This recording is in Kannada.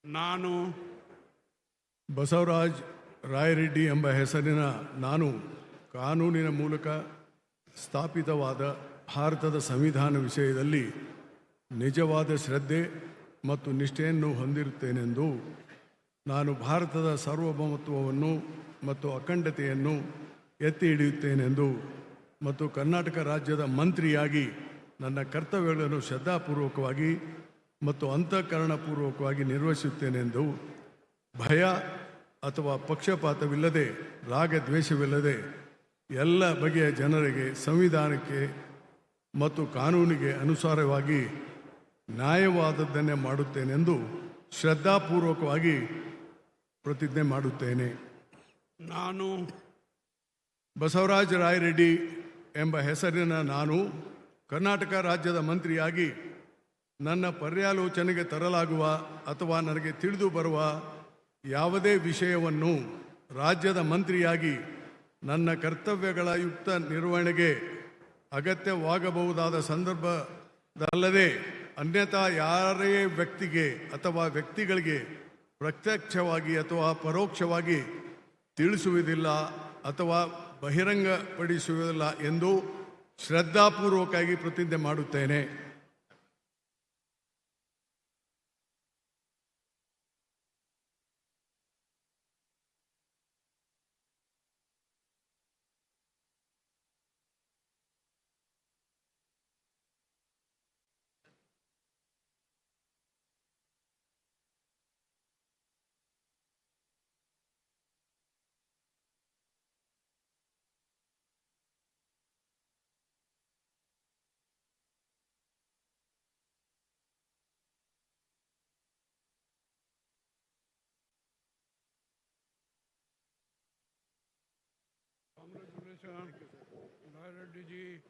ನಾನು ಬಸವರಾಜ್ ರಾಯರೆಡ್ಡಿ ಎಂಬ ಹೆಸರಿನ ನಾನು ಕಾನೂನಿನ ಮೂಲಕ ಸ್ಥಾಪಿತವಾದ ಭಾರತದ ಸಂವಿಧಾನ ವಿಷಯದಲ್ಲಿ ನಿಜವಾದ ಶ್ರದ್ಧೆ ಮತ್ತು ನಿಷ್ಠೆಯನ್ನು ಹೊಂದಿರುತ್ತೇನೆಂದು ನಾನು ಭಾರತದ ಸಾರ್ವಭೌಮತ್ವವನ್ನು ಮತ್ತು ಅಖಂಡತೆಯನ್ನು ಎತ್ತಿ ಹಿಡಿಯುತ್ತೇನೆಂದು ಮತ್ತು ಕರ್ನಾಟಕ ರಾಜ್ಯದ ಮಂತ್ರಿಯಾಗಿ ನನ್ನ ಕರ್ತವ್ಯಗಳನ್ನು ಶ್ರದ್ಧಾಪೂರ್ವಕವಾಗಿ ಮತ್ತು ಅಂತಃಕರಣಪೂರ್ವಕವಾಗಿ ನಿರ್ವಹಿಸುತ್ತೇನೆಂದು ಭಯ ಅಥವಾ ಪಕ್ಷಪಾತವಿಲ್ಲದೆ ರಾಗದ್ವೇಷವಿಲ್ಲದೆ ಎಲ್ಲ ಬಗೆಯ ಜನರಿಗೆ ಸಂವಿಧಾನಕ್ಕೆ ಮತ್ತು ಕಾನೂನಿಗೆ ಅನುಸಾರವಾಗಿ ನ್ಯಾಯವಾದದ್ದನ್ನೇ ಮಾಡುತ್ತೇನೆಂದು ಶ್ರದ್ಧಾಪೂರ್ವಕವಾಗಿ ಪ್ರತಿಜ್ಞೆ ಮಾಡುತ್ತೇನೆ. ನಾನು ಬಸವರಾಜ ರಾಯರೆಡ್ಡಿ ಎಂಬ ಹೆಸರಿನ ನಾನು ಕರ್ನಾಟಕ ರಾಜ್ಯದ ಮಂತ್ರಿಯಾಗಿ ನನ್ನ ಪರ್ಯಾಲೋಚನೆಗೆ ತರಲಾಗುವ ಅಥವಾ ನನಗೆ ತಿಳಿದು ಬರುವ ಯಾವುದೇ ವಿಷಯವನ್ನು ರಾಜ್ಯದ ಮಂತ್ರಿಯಾಗಿ ನನ್ನ ಕರ್ತವ್ಯಗಳ ಯುಕ್ತ ನಿರ್ವಹಣೆಗೆ ಅಗತ್ಯವಾಗಬಹುದಾದ ಸಂದರ್ಭದಲ್ಲದೆ ಅನ್ಯಥಾ ಯಾರೇ ವ್ಯಕ್ತಿಗೆ ಅಥವಾ ವ್ಯಕ್ತಿಗಳಿಗೆ ಪ್ರತ್ಯಕ್ಷವಾಗಿ ಅಥವಾ ಪರೋಕ್ಷವಾಗಿ ತಿಳಿಸುವುದಿಲ್ಲ ಅಥವಾ ಬಹಿರಂಗಪಡಿಸುವುದಿಲ್ಲ ಎಂದು ಶ್ರದ್ಧಾಪೂರ್ವಕವಾಗಿ ಪ್ರತಿಜ್ಞೆ ಮಾಡುತ್ತೇನೆ. Congratulations, Rayareddy ji.